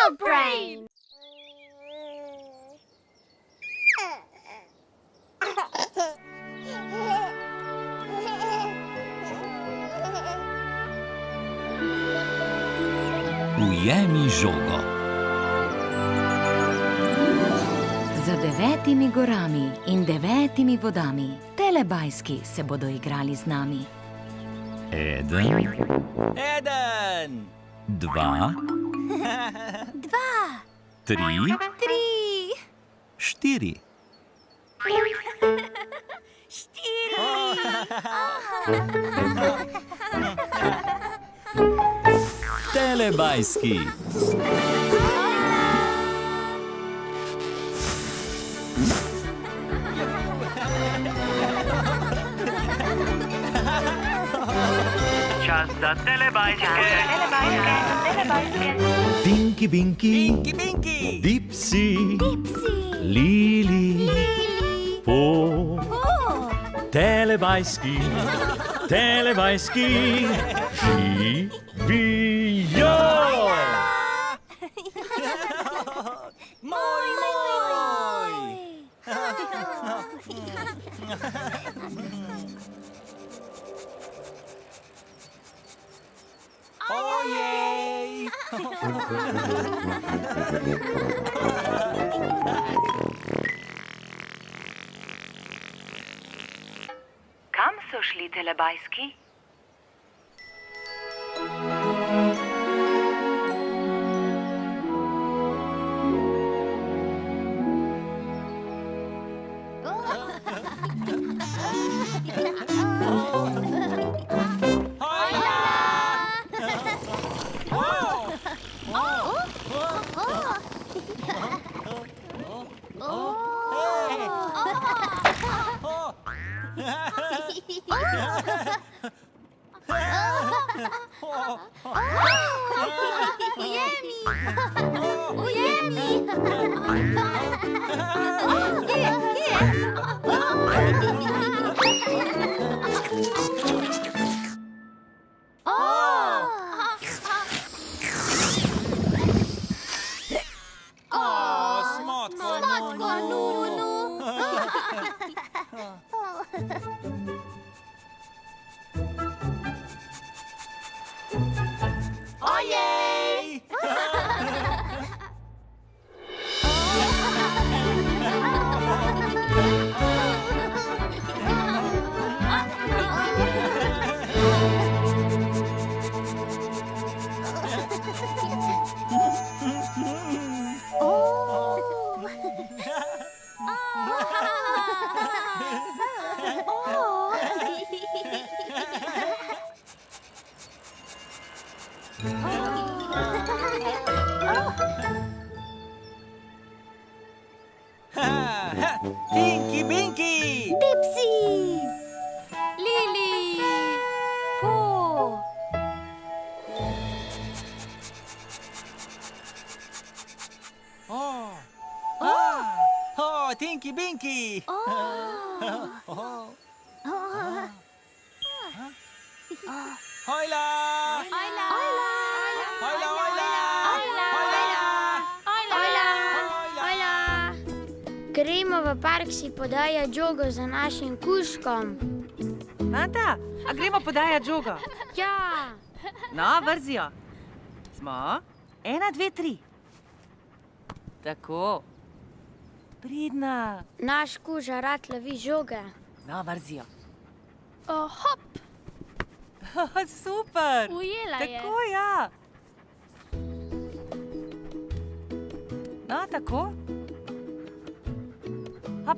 Dog Brain! Ujemi žogo. Za 9 gorami in 9 vodami Telebajski se bodo igrali z nami. 1, 2, 3, 4. Telebajski. Čas za telebajske. Tinky Binky, Dipsy, Lili, Po. Telebajski, živijo! Moj! Ojej! Kam so šli Telebajski? Ojej! Tinky Binky! Dipsy! Lili! Po! Oh, Tinky Binky! Hojla! Gremo v park si podajati žogo za našim kužkom. Nata, a gremo podajati žogo? Ja! No, vrzijo. Smo? 1, 2, 3. Tako. Pridna. Naš kuža rad lovi žoge. No, vrzijo. Hop! Super. Ujela je. Tako, ja. No, tako. Hop.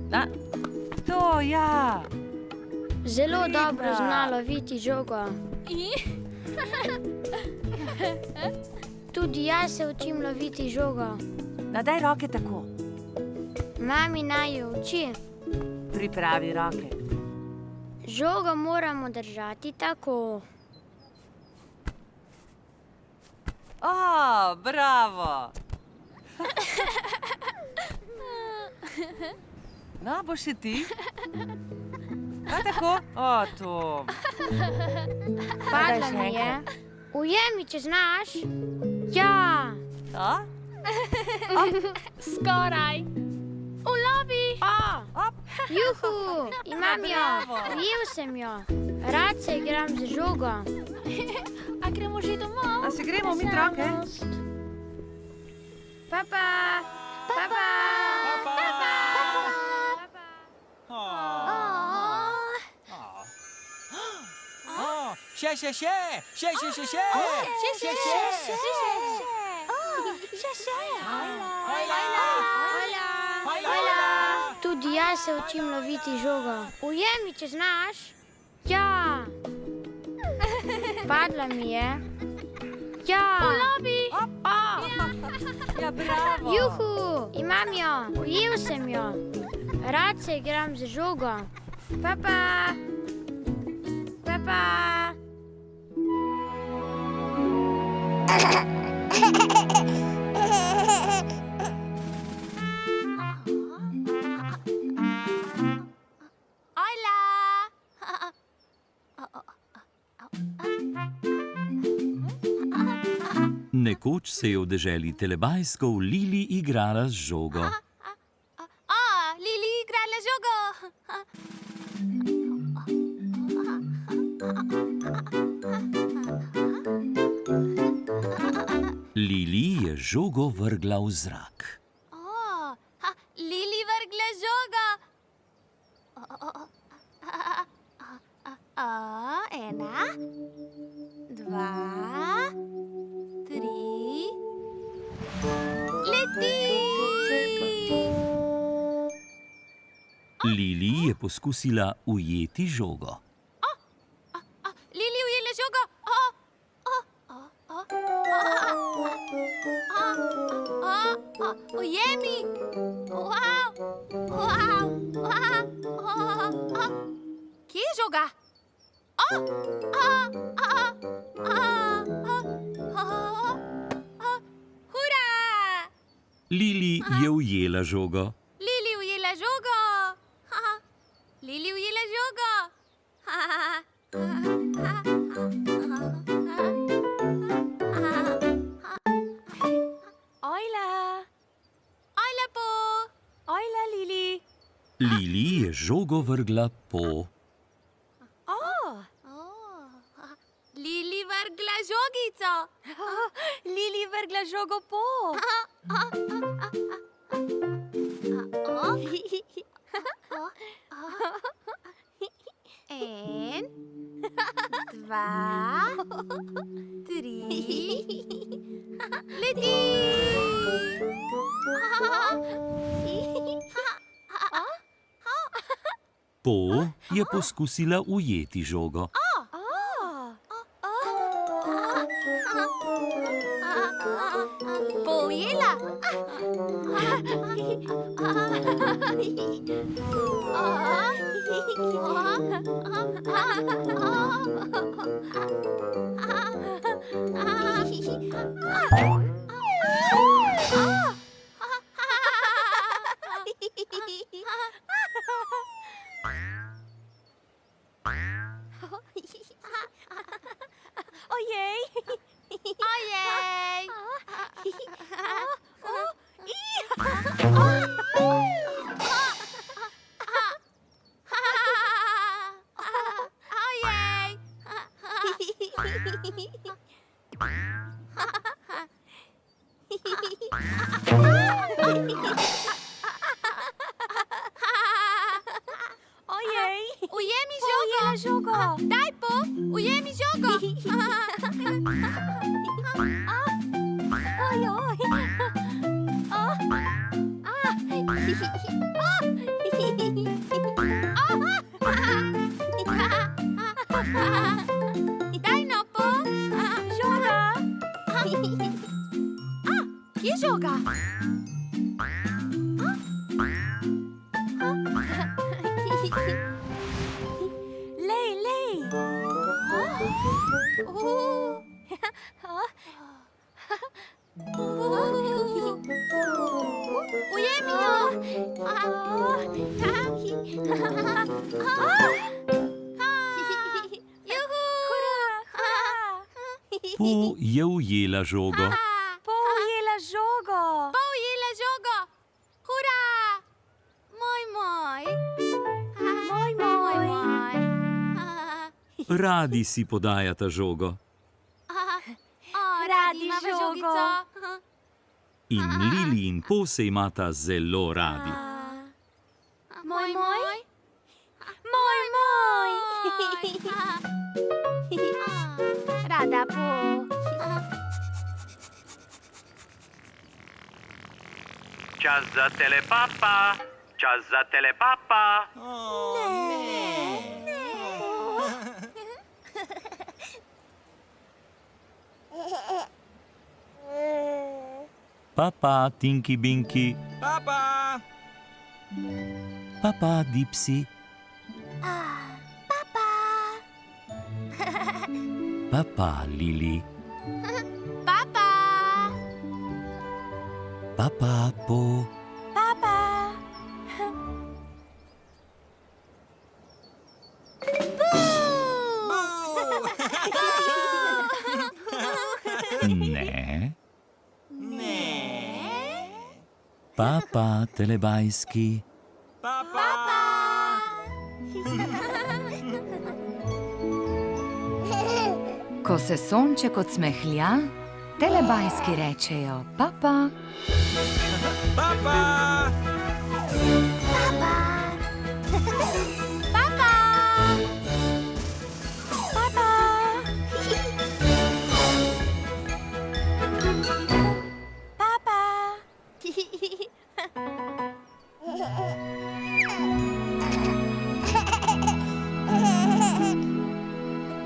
Na. To, ja. Zelo Pridna. dobro zna loviti žogo. Tudi jaz se učim loviti žogo. Daj roke tako. Mami naj jo uči. Pripravi roke. Žogo moramo držati tako. O, bravo. No, boš še ti? A tako? O, to. Padla mi je. Ujemi, če znaš. Ja. A? Skoraj. Ulovi. Op. Juhu, imam jo. Bravo. Ujel sem jo. Rad se igram z žogo. A gremo že domov? A se gremo mi roke? Papa. Papa. Papa. Še. Tudi jaz se učim loviti žogo. Ujemi, če znaš. Ja. Padla mi je. Ja. Ulovi. Ja, bravo. Juhu, imam jo. Ujel sem jo. Rad se igram z žogo. Papa. Papa. Nekoč se je v deželi Telebajsko v Lili igrala z žogo. Lili igrala žogo. Lili je žogo vrgla v zrak. Lili vrgla žogo. Ena, dva, tri. Leti! Lili je poskusila ujeti žogo. Lili ujela žogo. Ujemi! Kje je žoga? Hura! Lili je ujela žogo. Lili ujela žogo. Lili ujela žogo. Ojla. Ojla po. Ojla, Lili. Lili je žogo vrgla po. Lili vrgla žogico. Lili vrgla žogo po. En, dva, tri. Leti! Po je poskusila ujeti žogo. Pojela. Ojej. Ojej! Ojej! Ojej. Ujemi žogo! Ujela žogo. Daj po! Ujemi žogo! Ojoj. Daj no po! Žoga. Kje je žoga? Lej, lej. Ujemi jo! Juhu! Po je ujela žogo. Po ujela radi si podajata žogo. Radi imamo žogico. In Lili in Po se imata zelo radi. Moj. Rada Po. Čas za telepapa. Čas za telepapa. Papa, Tinky Binky. Papa. Papa, Dipsy. Papa, Lili. Papa. Papa, Po. Ne. Papa, Telebajski. Ko se sonček odsmehlja, telebajski rečejo papa.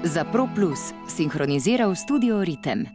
Za Pro Plus sinhroniziral studio Ritem.